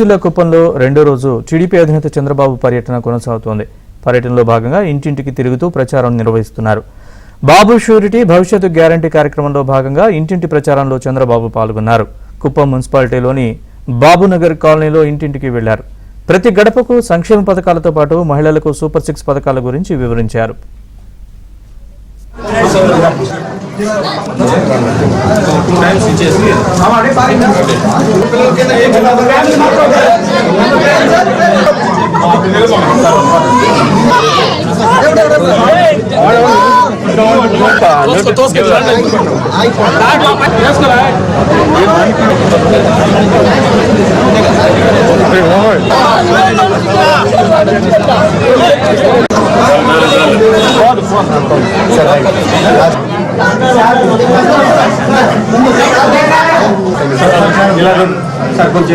జిల్లా కుప్పంలో రెండో రోజు టీడీపీ అధినేత చంద్రబాబు పర్యటన కొనసాగుతోంది. పర్యటనలో భాగంగా ఇంటింటికి తిరుగుతూ ప్రచారం నిర్వహిస్తున్నారు. బాబు షూరిటీ భవిష్యత్తు గ్యారంటీ కార్యక్రమంలో భాగంగా ఇంటింటి ప్రచారంలో చంద్రబాబు పాల్గొన్నారు. కుప్పం మున్సిపాలిటీలోని బాబునగర్ కాలనీలో ఇంటింటికి వెళ్లారు. ప్రతి గడపకు సంక్షేమ పథకాలతో పాటు మహిళలకు సూపర్ 6 పథకాల గురించి వివరించారు. सरपंच